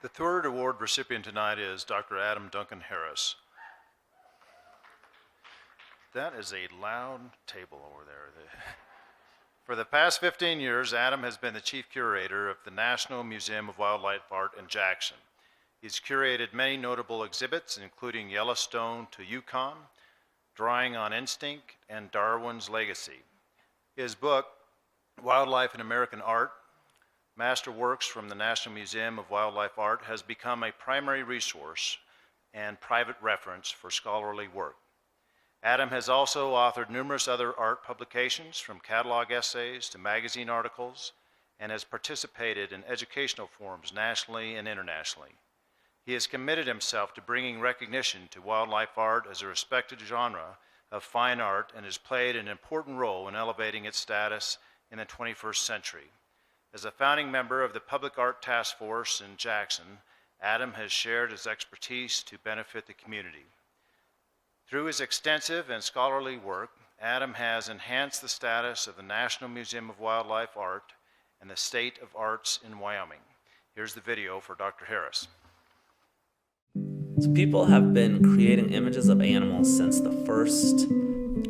The third award recipient tonight is Dr. Adam Duncan Harris. That is a loud table over there. For the past 15 years, Adam has been the chief curator of the National Museum of Wildlife Art in Jackson. He's curated many notable exhibits, including Yellowstone to Yukon, Drawing on Instinct, and Darwin's Legacy. His book, Wildlife in American Art, Masterworks from the National Museum of Wildlife Art, has become a primary resource and private reference for scholarly work. Adam has also authored numerous other art publications, from catalog essays to magazine articles, and has participated in educational forums nationally and internationally. He has committed himself to bringing recognition to wildlife art as a respected genre of fine art and has played an important role in elevating its status in the 21st century. As a founding member of the Public Art Task Force in Jackson, Adam has shared his expertise to benefit the community. Through his extensive and scholarly work, Adam has enhanced the status of the National Museum of Wildlife Art and the state of arts in Wyoming. Here's the video for Dr. Harris. So people have been creating images of animals since the first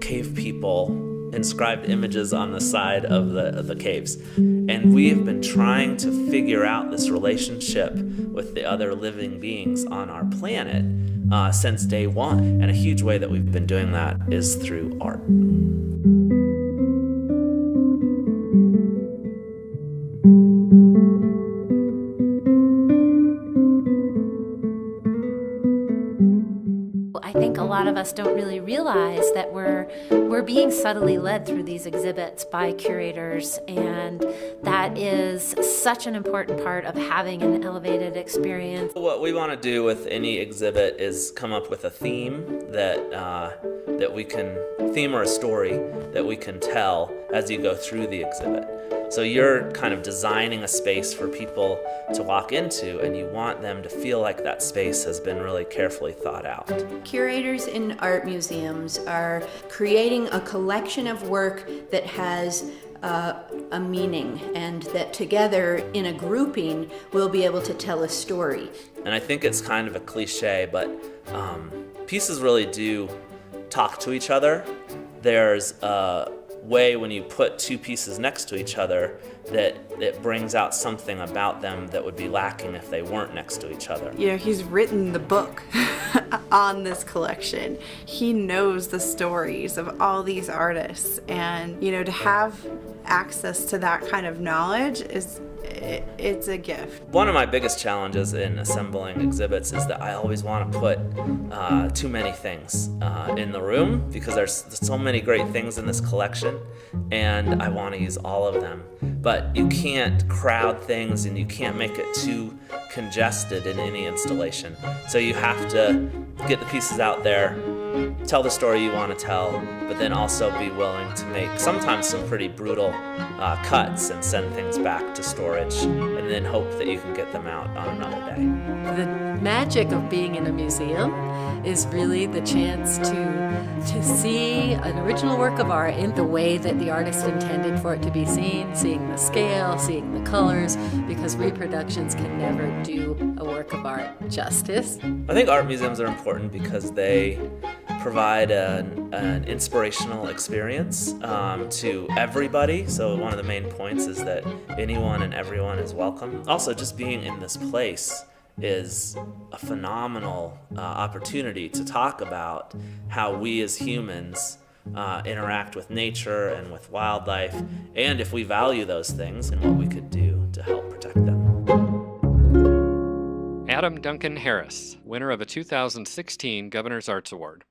cave people inscribed images on the side of the caves. And we have been trying to figure out this relationship with the other living beings on our planet since day one. And a huge way that we've been doing that is through art. I think a lot of us don't really realize that we're being subtly led through these exhibits by curators, and that is such an important part of having an elevated experience. What we want to do with any exhibit is come up with a theme that we can, theme or a story that we can tell as you go through the exhibit. So you're kind of designing a space for people to walk into, and you want them to feel like that space has been really carefully thought out. Curators in art museums are creating a collection of work that has a meaning, and that together in a grouping we'll be able to tell a story. And I think it's kind of a cliche, but pieces really do talk to each other. There's a way when you put two pieces next to each other that it brings out something about them that would be lacking if they weren't next to each other. You know, he's written the book on this collection. He knows the stories of all these artists, and you know, to have access to that kind of knowledge it's a gift. One of my biggest challenges in assembling exhibits is that I always want to put too many things in the room, because there's so many great things in this collection and I want to use all of them. But you can't crowd things and you can't make it too congested in any installation. So you have to get the pieces out there, tell the story you want to tell, but then also be willing to make sometimes some pretty brutal cuts and send things back to storage, and then hope that you can get them out on another day. The magic of being in a museum is really the chance to see an original work of art in the way that the artist intended for it to be seen, seeing the scale, seeing the colors, because reproductions can never do a work of art justice. I think art museums are important because they provide an inspirational experience to everybody. So one of the main points is that anyone and everyone is welcome. Also, just being in this place is a phenomenal opportunity to talk about how we as humans interact with nature and with wildlife, and if we value those things and what we could do to help protect them. Adam Duncan Harris, winner of a 2016 Governor's Arts Award.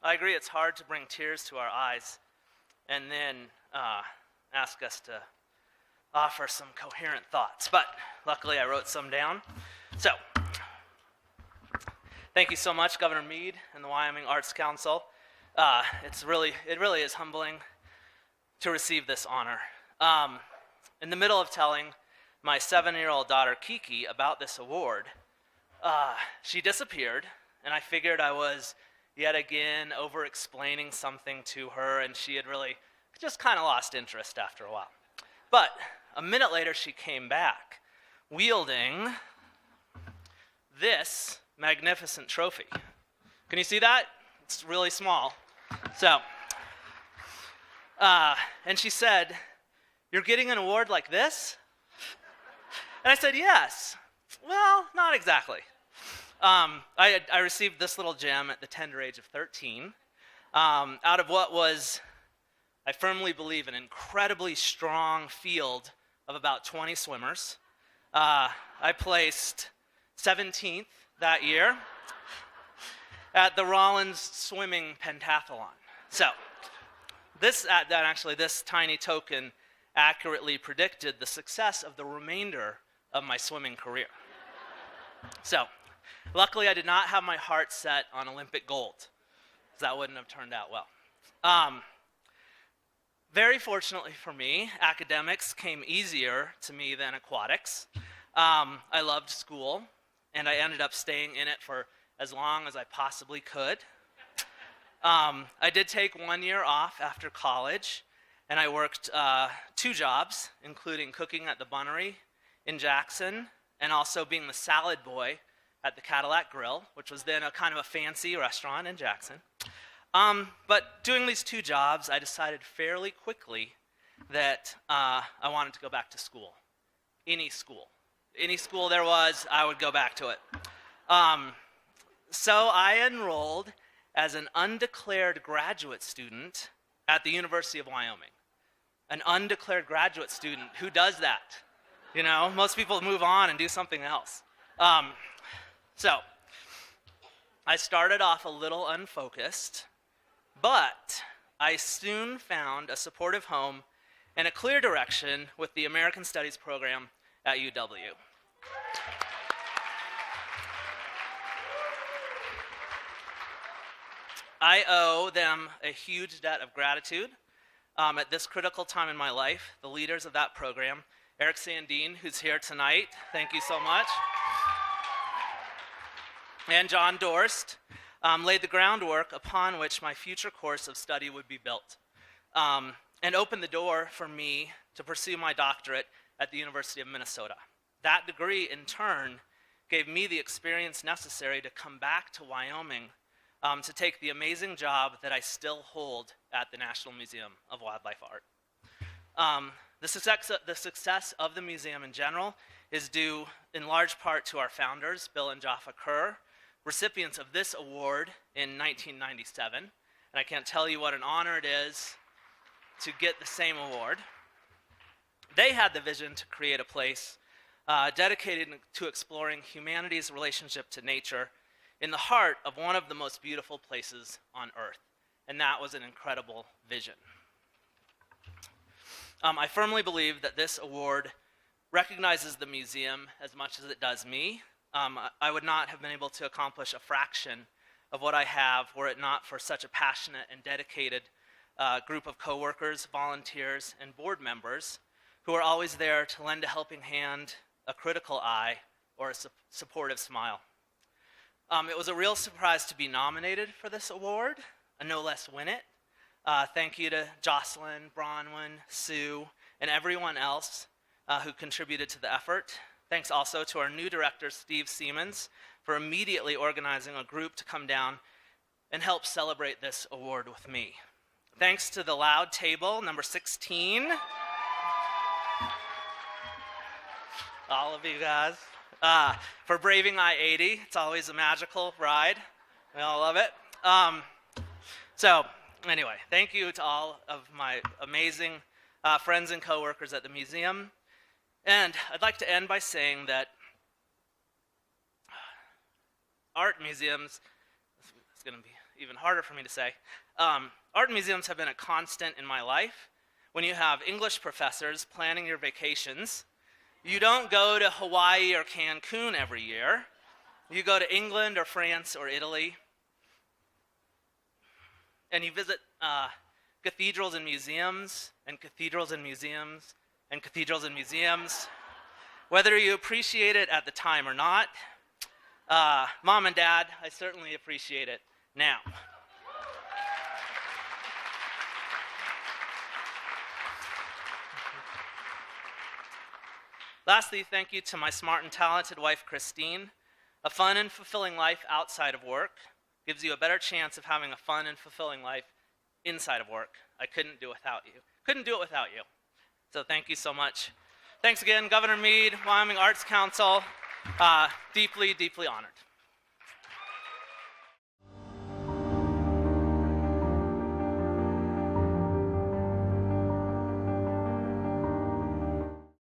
I agree, it's hard to bring tears to our eyes and then ask us to offer some coherent thoughts, but luckily I wrote some down. So, Thank you so much, Governor Meade and the Wyoming Arts Council. It really is humbling to receive this honor. In the middle of telling my 7-year-old daughter Kiki about this award, she disappeared, and I figured I was yet again over-explaining something to her, and she had really just kind of lost interest after a while. But a minute later, she came back, wielding this magnificent trophy. Can you see that? It's really small. So, and she said, "You're getting an award like this?" And I said, "Yes." "Well, not exactly." I received this little gem at the tender age of 13 out of what was, I firmly believe, an incredibly strong field of about 20 swimmers. I placed 17th that year at the Rollins Swimming Pentathlon. So this tiny token accurately predicted the success of the remainder of my swimming career. So luckily I did not have my heart set on Olympic gold, because that wouldn't have turned out well. Very fortunately for me, academics came easier to me than aquatics. I loved school, and I ended up staying in it for as long as I possibly could. I did take 1 year off after college, and I worked 2 jobs, including cooking at the Bunnery in Jackson, and also being the salad boy at the Cadillac Grill, which was then a kind of a fancy restaurant in Jackson. But doing these 2 jobs, I decided fairly quickly that I wanted to go back to school. Any school. Any school there was, I would go back to it. So I enrolled as an undeclared graduate student at the University of Wyoming. An undeclared graduate student, who does that? You know, most people move on and do something else. So I started off a little unfocused, but I soon found a supportive home and a clear direction with the American Studies program at UW. I owe them a huge debt of gratitude. At this critical time in my life, the leaders of that program, Eric Sandine, who's here tonight, thank you so much, and John Dorst, laid the groundwork upon which my future course of study would be built, and opened the door for me to pursue my doctorate at the University of Minnesota. That degree, in turn, gave me the experience necessary to come back to Wyoming to take the amazing job that I still hold at the National Museum of Wildlife Art. The success of the museum in general is due in large part to our founders, Bill and Jaffa Kerr, recipients of this award in 1997. And I can't tell you what an honor it is to get the same award. They had the vision to create a place dedicated to exploring humanity's relationship to nature in the heart of one of the most beautiful places on Earth. And that was an incredible vision. I firmly believe that this award recognizes the museum as much as it does me. I would not have been able to accomplish a fraction of what I have were it not for such a passionate and dedicated group of coworkers, volunteers, and board members who are always there to lend a helping hand, a critical eye, or a supportive smile. It was a real surprise to be nominated for this award, and no less win it. Thank you to Jocelyn, Bronwyn, Sue, and everyone else who contributed to the effort. Thanks also to our new director, Steve Siemens, for immediately organizing a group to come down and help celebrate this award with me. Thanks to the Loud Table, number 16. All of you guys. For braving I-80. It's always a magical ride. We all love it. So anyway, thank you to all of my amazing friends and coworkers at the museum. And I'd like to end by saying that art museums, it's going to be even harder for me to say, art museums have been a constant in my life. When you have English professors planning your vacations, you don't go to Hawaii or Cancun every year. You go to England or France or Italy, and you visit cathedrals and museums, and cathedrals and museums, and cathedrals and museums. Whether you appreciate it at the time or not, Mom and Dad, I certainly appreciate it now. Lastly, thank you to my smart and talented wife, Christine. A fun and fulfilling life outside of work gives you a better chance of having a fun and fulfilling life inside of work. I couldn't do it without you. Couldn't do it without you. So thank you so much. Thanks again, Governor Meade, Wyoming Arts Council. Deeply, deeply honored.